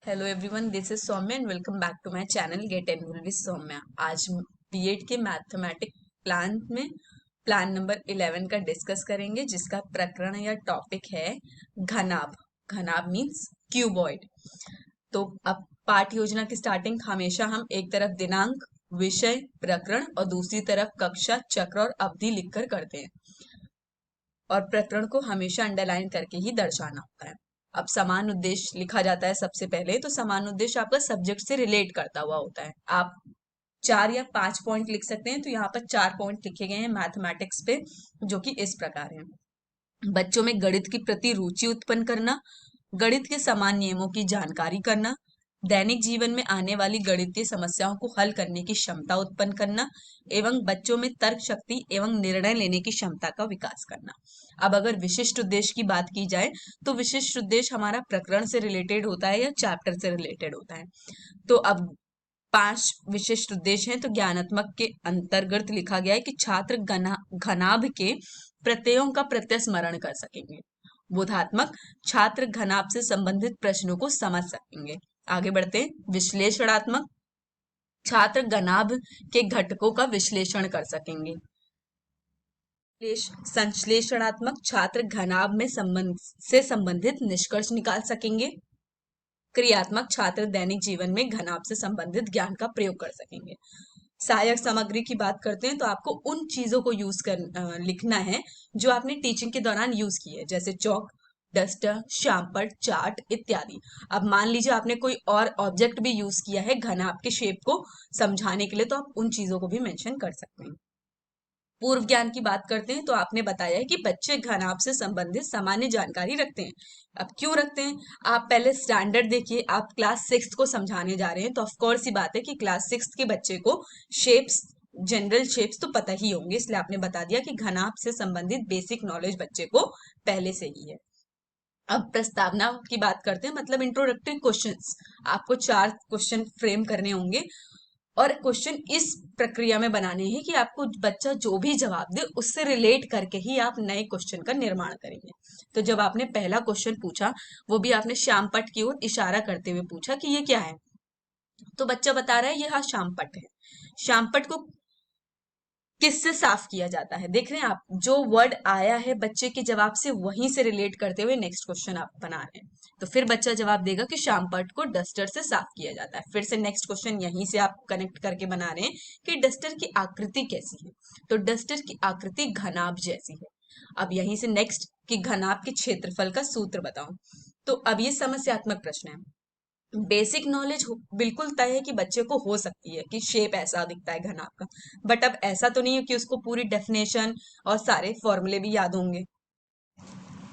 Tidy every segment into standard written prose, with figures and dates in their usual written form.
Hello everyone, this is Saumya and welcome back to my channel get enrol with Saumya. आज BEd के mathematic plan में plan number 11 का discuss करेंगे, जिसका प्रकरण या टॉपिक है घनाभ। घनाभ मीन्स क्यूबॉइड। तो अब पाठ योजना की स्टार्टिंग हमेशा हम एक तरफ दिनांक, विषय, प्रकरण और दूसरी तरफ कक्षा, चक्र और अवधि लिखकर करते हैं, और प्रकरण को हमेशा अंडरलाइन करके ही दर्शाना होता है। अब समान उद्देश्य लिखा जाता है सबसे पहले, तो समान उद्देश्य आपका सब्जेक्ट से रिलेट करता हुआ होता है। आप 4 या 5 पॉइंट लिख सकते हैं, तो यहाँ पर 4 पॉइंट लिखे गए हैं मैथमेटिक्स पे, जो कि इस प्रकार हैं। बच्चों में गणित की प्रति रुचि उत्पन्न करना, गणित के समान नियमों की जानकारी करना, दैनिक जीवन में आने वाली गणितीय समस्याओं को हल करने की क्षमता उत्पन्न करना, एवं बच्चों में तर्क शक्ति एवं निर्णय लेने की क्षमता का विकास करना। अब अगर विशिष्ट उद्देश्य की बात की जाए, तो विशिष्ट उद्देश्य हमारा प्रकरण से रिलेटेड होता है या चैप्टर से रिलेटेड होता है। तो अब 5 विशिष्ट उद्देश्य हैं। तो ज्ञानात्मक के अंतर्गत लिखा गया है कि छात्र घनाभ के प्रत्ययों का प्रत्यय स्मरण कर सकेंगे। बोधात्मक, छात्र घनाभ से संबंधित प्रश्नों को समझ सकेंगे। आगे बढ़ते हैं। विश्लेषणात्मक, छात्र घनाभ के घटकों का विश्लेषण कर सकेंगे। संश्लेषणात्मक, छात्र घनाभ में संबंधित निष्कर्ष निकाल सकेंगे। क्रियात्मक, छात्र दैनिक जीवन में घनाभ से संबंधित ज्ञान का प्रयोग कर सकेंगे। सहायक सामग्री की बात करते हैं, तो आपको उन चीजों को लिखना है जो आपने टीचिंग के दौरान यूज की है, जैसे चौक, डस्टर, श्यामपट्ट, चार्ट इत्यादि। अब मान लीजिए आपने कोई और ऑब्जेक्ट भी यूज किया है घनाभ के शेप को समझाने के लिए, तो आप उन चीजों को भी मेंशन कर सकते हैं। पूर्व ज्ञान की बात करते हैं, तो आपने बताया है कि बच्चे घनाभ से संबंधित सामान्य जानकारी रखते हैं। अब क्यों रखते हैं? आप पहले स्टैंडर्ड देखिए, आप क्लास 6 को समझाने जा रहे हैं, तो ऑफकोर्स ही बात है कि क्लास 6 के बच्चे को शेप्स, जनरल शेप्स तो पता ही होंगे, इसलिए आपने बता दिया कि घनाभ से संबंधित बेसिक नॉलेज बच्चे को पहले से ही है। अब प्रस्तावना की बात करते हैं, मतलब इंट्रोडक्टरी क्वेश्चंस। आपको 4 क्वेश्चन फ्रेम करने होंगे, और क्वेश्चन इस प्रक्रिया में बनाने हैं कि आपको बच्चा जो भी जवाब दे उससे रिलेट करके ही आप नए क्वेश्चन का निर्माण करेंगे। तो जब आपने पहला क्वेश्चन पूछा, वो भी आपने श्यामपट्ट की ओर इशारा करते हुए पूछा कि ये क्या है, तो बच्चा बता रहा है ये हाँ श्यामपट्ट है। श्यामपट्ट को किससे साफ किया जाता है? देख रहे हैं आप, जो वर्ड आया है बच्चे के जवाब से वहीं से रिलेट करते हुए नेक्स्ट क्वेश्चन आप बना रहे हैं। तो फिर बच्चा जवाब देगा कि श्यामपट्ट को डस्टर से साफ किया जाता है। फिर से नेक्स्ट क्वेश्चन यहीं से आप कनेक्ट करके बना रहे हैं कि डस्टर की आकृति कैसी है, तो डस्टर की आकृति घनाभ जैसी है। अब यहीं से नेक्स्ट कि घनाभ के क्षेत्रफल का सूत्र बताओ। तो अब ये समस्यात्मक प्रश्न है। बेसिक नॉलेज बिल्कुल तय है कि बच्चे को हो सकती है कि शेप ऐसा दिखता है घनाभ का, बट अब ऐसा तो नहीं है कि उसको पूरी डेफिनेशन और सारे फॉर्मूले भी याद होंगे,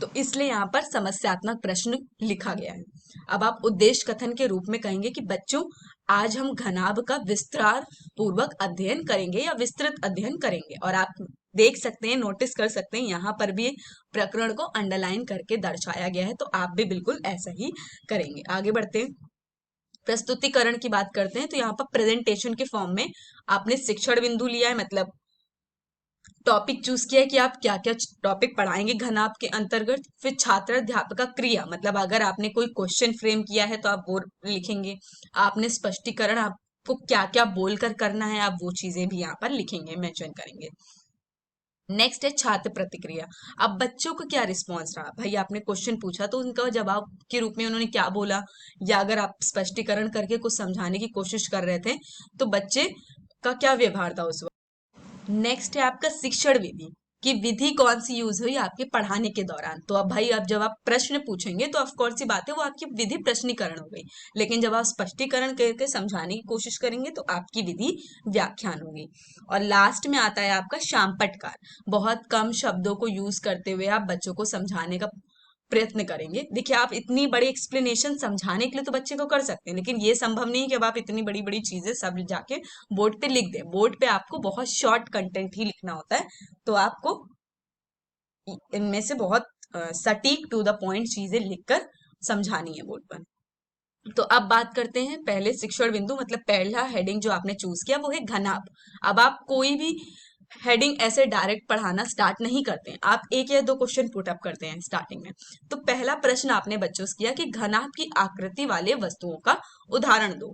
तो इसलिए यहाँ पर समस्यात्मक प्रश्न लिखा गया है। अब आप उद्देश्य कथन के रूप में कहेंगे कि बच्चों, आज हम घनाभ का विस्तार पूर्वक अध्ययन करेंगे या विस्तृत अध्ययन करेंगे। और आप देख सकते हैं, नोटिस कर सकते हैं, यहाँ पर भी प्रकरण को अंडरलाइन करके दर्शाया गया है, तो आप भी बिल्कुल ऐसा ही करेंगे। आगे बढ़ते हैं। प्रस्तुतिकरण की बात करते हैं, तो यहाँ पर प्रेजेंटेशन के फॉर्म में आपने शिक्षण बिंदु लिया है, मतलब टॉपिक चूज किया है कि आप क्या क्या टॉपिक पढ़ाएंगे घनाभ के अंतर्गत। फिर छात्र अध्यापक का क्रिया, मतलब अगर आपने कोई क्वेश्चन फ्रेम किया है तो आप वो लिखेंगे। आपने स्पष्टीकरण, आपको क्या क्या बोलकर करना है, आप वो चीजें भी यहाँ पर लिखेंगे, मेंशन करेंगे। नेक्स्ट है छात्र प्रतिक्रिया। अब बच्चों का क्या रिस्पॉन्स रहा, भाई आपने क्वेश्चन पूछा तो उनका जवाब के रूप में उन्होंने क्या बोला, या अगर आप स्पष्टीकरण करके कुछ समझाने की कोशिश कर रहे थे तो बच्चे का क्या व्यवहार था उस वक्त। नेक्स्ट है आपका शिक्षण विधि, कि विधि कौन सी यूज हुई आपके पढ़ाने के दौरान। तो अब भाई, अब जब आप प्रश्न पूछेंगे तो ऑफकोर्स सी बात है वो आपकी विधि प्रश्नीकरण हो गई, लेकिन जब आप स्पष्टीकरण करके समझाने की कोशिश करेंगे तो आपकी विधि व्याख्यान होगी। और लास्ट में आता है आपका शामपटकार। बहुत कम शब्दों को यूज करते हुए आप बच्चों को समझाने का प्रयत्न करेंगे। देखिए, आप इतनी बड़ी एक्सप्लेनेशन समझाने के लिए तो बच्चे को कर सकते हैं, लेकिन ये संभव नहीं कि अब आप इतनी बड़ी बड़ी चीजें सब जाके बोर्ड पे लिख दें। बोर्ड पे आपको बहुत शॉर्ट कंटेंट ही लिखना होता है, तो आपको इनमें से बहुत सटीक टू द पॉइंट चीजें लिखकर समझानी है बोर्ड पर। तो अब बात करते हैं पहले शिक्षण बिंदु, मतलब पहला हेडिंग जो आपने चूज किया वो है घनाभ। अब आप कोई भी हेडिंग ऐसे डायरेक्ट पढ़ाना स्टार्ट नहीं करते हैं, आप एक या दो क्वेश्चन पुट अप करते हैं स्टार्टिंग में। तो पहला प्रश्न आपने बच्चों से किया कि घनाभ की आकृति वाले वस्तुओं का उदाहरण दो।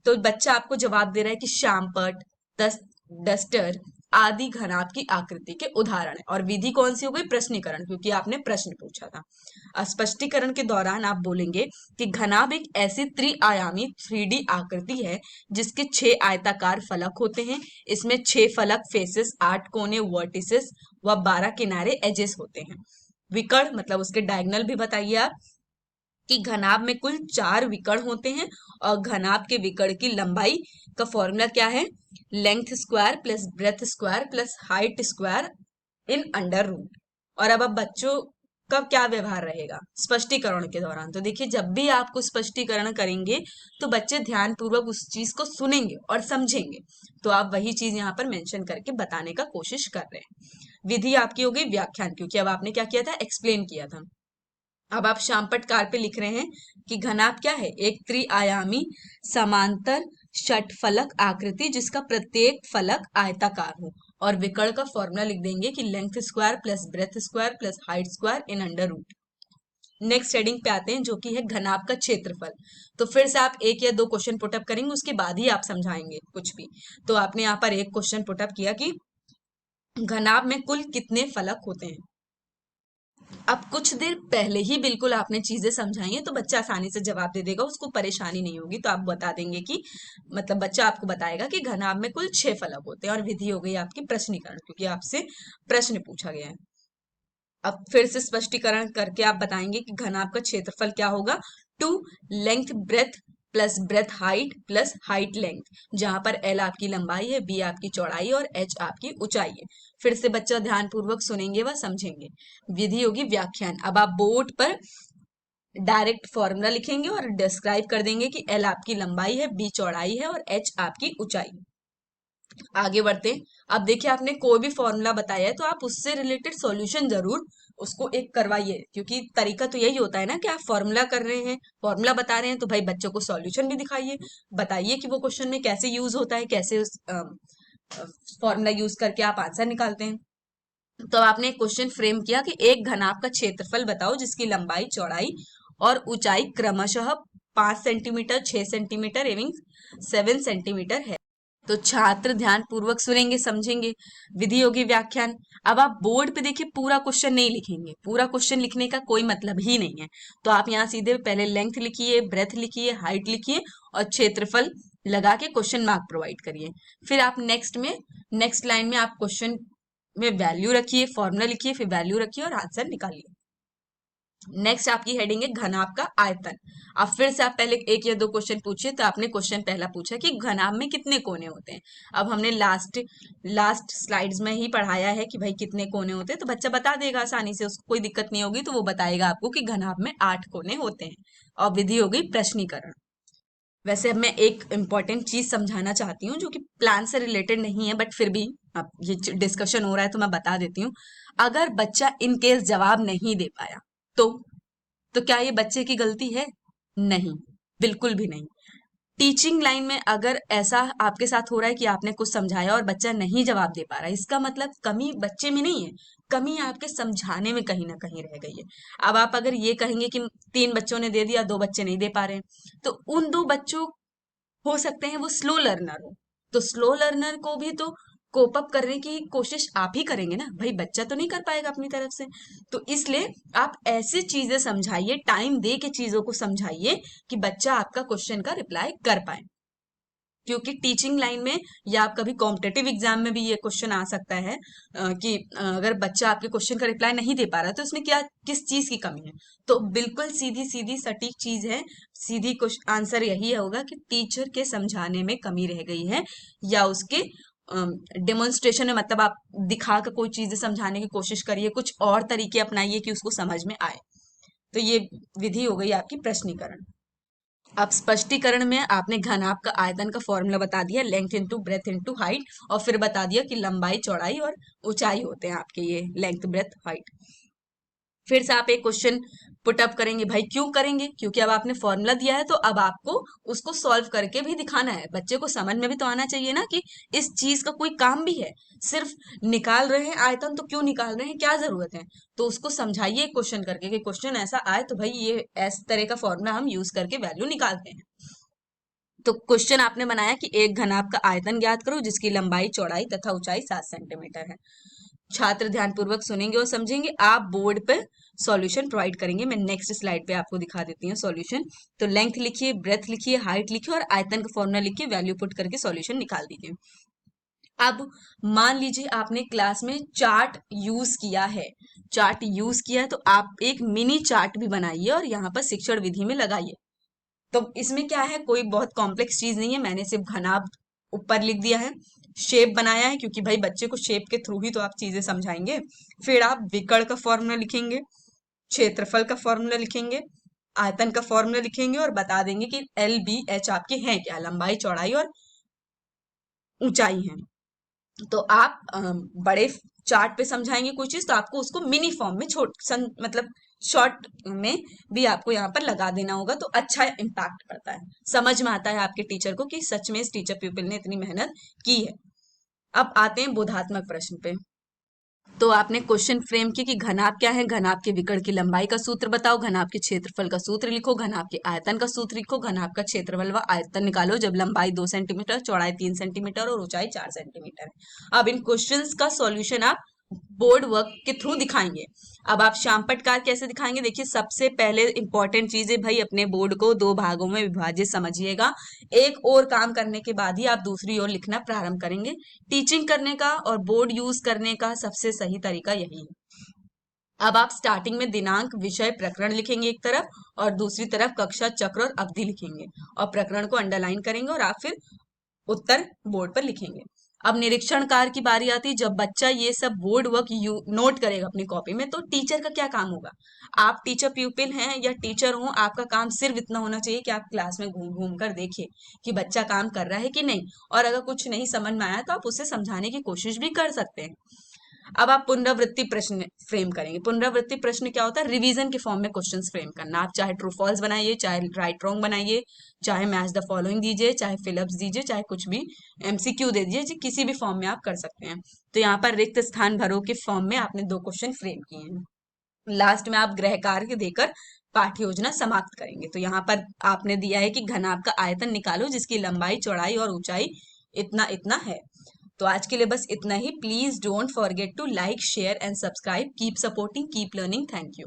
तो बच्चा आपको जवाब दे रहा है कि श्यामपट्ट, डस्टर आदि घनाभ की आकृति के उदाहरण है। और विधि कौन सी हो गई? प्रश्नीकरण, क्योंकि आपने प्रश्न पूछा था। स्पष्टीकरण के दौरान आप बोलेंगे कि घनाभ एक ऐसी त्रिआयामी 3D आकृति है जिसके 6 आयताकार फलक होते हैं। इसमें 6 फलक फेसेस, 8 कोने वर्टिसेस व 12 किनारे एजेस होते हैं। विकर्ण मतलब उसके डायगोनल भी बताइए आप कि घनाभ में कुल 4 विकर्ण होते हैं और घनाभ के विकर्ण की लंबाई का फॉर्मूला क्या है? Length square plus breadth square plus height square in under root. और अब बच्चों का क्या व्यवहार रहेगा स्पष्टीकरण के दौरान? तो देखिए, जब भी आपको स्पष्टीकरण करेंगे तो बच्चे ध्यान पूर्वक उस चीज को सुनेंगे और समझेंगे। तो आप वही चीज यहाँ पर मेंशन करके बताने का कोशिश कर रहे हैं। विधि आपकी हो गई व्याख्यान, क्योंकि अब आपने क्या किया था? एक्सप्लेन किया था। अब आप श्यामपट्ट कार पे लिख रहे हैं कि घनाभ क्या है? एक त्रिआयामी समांतर षटफलक आकृति जिसका प्रत्येक फलक आयताकार हो। और विकर्ण का फॉर्मूला लिख देंगे कि length square plus breadth square plus height square in under root. Next heading पे आते हैं जो कि है घनाभ का क्षेत्रफल। तो फिर से आप एक या दो क्वेश्चन पुटअप करेंगे, उसके बाद ही आप समझाएंगे कुछ भी। तो आपने यहाँ पर एक क्वेश्चन पुटअप किया कि घनाभ में कुल कितने फलक होते हैं। अब कुछ देर पहले ही बिल्कुल आपने चीजें समझाई हैं तो बच्चा आसानी से जवाब दे देगा, उसको परेशानी नहीं होगी। तो आप बता देंगे कि मतलब बच्चा आपको बताएगा कि घनाभ में कुल 6 फलक होते हैं। और विधि हो गई आपकी प्रश्नीकरण, क्योंकि आपसे प्रश्न पूछा गया है। अब फिर से स्पष्टीकरण करके आप बताएंगे कि घनाभ का क्षेत्रफल क्या होगा? 2 length breadth plus breadth height plus height length, जहां पर एल आपकी लंबाई है, बी आपकी चौड़ाई और एच आपकी ऊंचाई है। फिर से बच्चा ध्यान पूर्वक सुनेंगे व समझेंगे। विधि होगी व्याख्यान। अब आप बोर्ड पर डायरेक्ट फॉर्मूला लिखेंगे और डिस्क्राइब कर देंगे कि एल आपकी लंबाई है, बी चौड़ाई है और एच आपकी ऊंचाई। आगे बढ़ते हैं। अब देखिए, आपने कोई भी फॉर्मूला बताया है तो आप उससे रिलेटेड सॉल्यूशन जरूर उसको एक करवाइए, क्योंककि तरीका तो यही होता है ना कि आप फॉर्मूला कर रहे हैं, फॉर्मूला बता रहे हैं, तो भाई बच्चों को सॉल्यूशन भी दिखाइए, बताइए कि वो क्वेश्चन में कैसे यूज होता है, कैसे उस फॉर्मूला यूज करके आप आंसर निकालते हैं। तो आपने एक क्वेश्चन फ्रेम किया कि एक घनाभ का क्षेत्रफल बताओ जिसकी लंबाई, चौड़ाई और ऊंचाई क्रमशः 5 सेंटीमीटर, 6 सेंटीमीटर एवं 7 सेंटीमीटर है। तो छात्र ध्यान पूर्वक सुनेंगे, समझेंगे। विधि होगी व्याख्यान। अब आप बोर्ड पे देखिए, पूरा क्वेश्चन नहीं लिखेंगे, पूरा क्वेश्चन लिखने का कोई मतलब ही नहीं है। तो आप यहाँ सीधे पहले लेंथ लिखिए, ब्रेथ लिखिए, हाइट लिखिए और क्षेत्रफल लगा के क्वेश्चन मार्क प्रोवाइड करिए। फिर आप नेक्स्ट लाइन में आप क्वेश्चन में वैल्यू रखिए, फॉर्मूला लिखिए, फिर वैल्यू रखिए और आंसर निकालिए। नेक्स्ट आपकी हेडिंग है घनाभ का आयतन। अब फिर से आप पहले एक या दो क्वेश्चन पूछिए। तो आपने क्वेश्चन पहला पूछा कि घनाभ में कितने कोने होते हैं। अब हमने लास्ट स्लाइड्स में ही पढ़ाया है कि भाई कितने कोने होते हैं, तो बच्चा बता देगा आसानी से, उसको कोई दिक्कत नहीं होगी। तो वो बताएगा आपको कि घनाभ में 8 कोने होते हैं। और विधि हो गई प्रश्नीकरण। वैसे अब मैं एक इम्पॉर्टेंट चीज समझाना चाहती हूँ जो कि प्लान से रिलेटेड नहीं है, बट फिर भी अब ये डिस्कशन हो रहा है तो मैं बता देती हूँ। अगर बच्चा इन केस जवाब नहीं दे पाया तो तो क्या ये बच्चे की गलती है? नहीं, बिल्कुल भी नहीं। टीचिंग लाइन में अगर ऐसा आपके साथ हो रहा है कि आपने कुछ समझाया और बच्चा नहीं जवाब दे पा रहा है, इसका मतलब कमी बच्चे में नहीं है, कमी आपके समझाने में कहीं ना कहीं रह गई है। अब आप अगर ये कहेंगे कि 3 बच्चों ने दे दिया, 2 बच्चे नहीं दे पा रहे हैं, तो उन 2 बच्चों हो सकते हैं वो स्लो लर्नर हो। तो स्लो लर्नर को भी तो कोप अप करने की कोशिश आप ही करेंगे ना भाई, बच्चा तो नहीं कर पाएगा अपनी तरफ से। तो इसलिए आप ऐसी चीजें समझाइए, टाइम दे के चीजों को समझाइए कि बच्चा आपका क्वेश्चन का रिप्लाई कर पाए। क्योंकि टीचिंग लाइन में या आप कभी कॉम्पिटेटिव एग्जाम में भी ये क्वेश्चन आ सकता है कि अगर बच्चा आपके क्वेश्चन का रिप्लाई नहीं दे पा रहा तो उसमें क्या, किस चीज की कमी है। तो बिल्कुल सीधी सीधी सटीक चीज है, सीधी आंसर यही होगा कि टीचर के समझाने में कमी रह गई है, या उसके डेमोन्स्ट्रेशन में, मतलब आप दिखा कर कोई चीजें समझाने की कोशिश करिए, कुछ और तरीके अपनाइए कि उसको समझ में आए। तो ये विधि हो गई आपकी प्रश्नीकरण। अब स्पष्टीकरण में आपने घनाभ का आयतन का फॉर्मूला बता दिया, length into breadth into height, और फिर बता दिया कि लंबाई, चौड़ाई और ऊंचाई होते हैं आपके ये लेंथ, ब्रेथ, हाइट। फिर से आप एक क्वेश्चन पुट अप करेंगे। भाई क्यों करेंगे? क्योंकि अब आपने फॉर्मूला दिया है तो अब आपको उसको सॉल्व करके भी दिखाना है। बच्चे को समझ में भी तो आना चाहिए ना कि इस चीज का कोई काम भी है। सिर्फ निकाल रहे हैं आयतन तो क्यों निकाल रहे हैं, क्या जरूरत है? तो उसको समझाइए क्वेश्चन करके कि क्वेश्चन ऐसा आए तो भाई ये इस तरह का फॉर्मूला हम यूज करके वैल्यू निकालते हैं। तो क्वेश्चन आपने बनाया कि एक घनाभ का आयतन ज्ञात करो जिसकी लंबाई, चौड़ाई तथा ऊंचाई 7 सेंटीमीटर है। छात्र ध्यानपूर्वक सुनेंगे और समझेंगे। आप बोर्ड पे सॉल्यूशन प्रोवाइड करेंगे। मैं नेक्स्ट स्लाइड पे आपको दिखा देती हूँ सॉल्यूशन। तो लेंथ लिखिए, ब्रेथ लिखिए, हाइट लिखिए और आयतन का फॉर्मूला लिखिए, वैल्यू पुट करके सॉल्यूशन निकाल दीजिए। अब मान लीजिए आपने क्लास में चार्ट यूज किया है। चार्ट यूज किया है तो आप एक मिनी चार्ट भी बनाइए और यहाँ पर शिक्षण विधि में लगाइए। तो इसमें क्या है, कोई बहुत कॉम्प्लेक्स चीज नहीं है। मैंने सिर्फ घनाभ ऊपर लिख दिया है, शेप बनाया है, क्योंकि भाई बच्चे को शेप के थ्रू ही तो आप चीजें समझाएंगे। फिर आप विकर्ण का फॉर्मूला लिखेंगे, क्षेत्रफल का फॉर्मूला लिखेंगे, आयतन का फॉर्मूला लिखेंगे और बता देंगे कि एल बी एच आपके हैं क्या, लंबाई, चौड़ाई और ऊंचाई है। तो आप बड़े चार्ट पे समझाएंगे कोई चीज तो आपको उसको मिनी फॉर्म में मतलब शॉर्ट में भी आपको यहाँ पर लगा देना होगा, तो अच्छा इम्पैक्ट पड़ता है, समझ में आता है आपके टीचर को कि सच में इस टीचर पीपल ने इतनी मेहनत की है। अब आते हैं बोधात्मक प्रश्न पे। तो आपने क्वेश्चन फ्रेम किया कि घनाभ क्या है, घनाभ के विकर्ण की लंबाई का सूत्र बताओ, घनाभ के क्षेत्रफल का सूत्र लिखो, घनाभ के आयतन का सूत्र लिखो, घनाभ का क्षेत्रफल व आयतन निकालो जब लंबाई 2 सेंटीमीटर, चौड़ाई 3 सेंटीमीटर और ऊंचाई 4 सेंटीमीटर है। अब इन क्वेश्चंस का सॉल्यूशन आप बोर्ड वर्क के थ्रू दिखाएंगे। अब आप श्याम पटकार कैसे दिखाएंगे? देखिए, सबसे पहले इंपॉर्टेंट चीज है भाई, अपने बोर्ड को 2 भागों में विभाजित समझिएगा। एक और काम करने के बाद ही आप दूसरी ओर लिखना प्रारंभ करेंगे। टीचिंग करने का और बोर्ड यूज करने का सबसे सही तरीका यही है। अब आप स्टार्टिंग में दिनांक, विषय, प्रकरण लिखेंगे एक तरफ और दूसरी तरफ कक्षा, चक्र और अवधि लिखेंगे और प्रकरण को अंडरलाइन करेंगे और आप फिर उत्तर बोर्ड पर लिखेंगे। अब निरीक्षण कार्य की बारी आती है। जब बच्चा ये सब बोर्ड वर्क नोट करेगा अपनी कॉपी में तो टीचर का क्या काम होगा? आप टीचर प्यूपिल हैं या टीचर हो, आपका काम सिर्फ इतना होना चाहिए कि आप क्लास में घूम घूम कर देखिए कि बच्चा काम कर रहा है कि नहीं, और अगर कुछ नहीं समझ में आया तो आप उसे समझाने की कोशिश भी कर सकते हैं। अब आप पुनरावृत्ति प्रश्न फ्रेम करेंगे। पुनरावृत्ति प्रश्न क्या होता है? रिवीजन के फॉर्म में क्वेश्चंस फ्रेम करना। आप चाहे ट्रू फॉल्स बनाइए, चाहे राइट रॉन्ग बनाइए, चाहे मैच द फॉलोइंग दीजिए, चाहे फिलअप्स दीजिए, चाहे कुछ भी एमसीक्यू दे दीजिए, किसी भी फॉर्म में आप कर सकते हैं। तो यहाँ पर रिक्त स्थान भरो के फॉर्म में आपने 2 क्वेश्चन फ्रेम किए हैं। लास्ट में आप गृह कार्य देकर पाठ्य योजना समाप्त करेंगे। तो यहाँ पर आपने दिया है कि घनाभ का आयतन निकालो जिसकी लंबाई, चौड़ाई और ऊंचाई इतना इतना है। तो आज के लिए बस इतना ही। Please don't forget to like, share and subscribe. Keep supporting, keep learning. Thank you.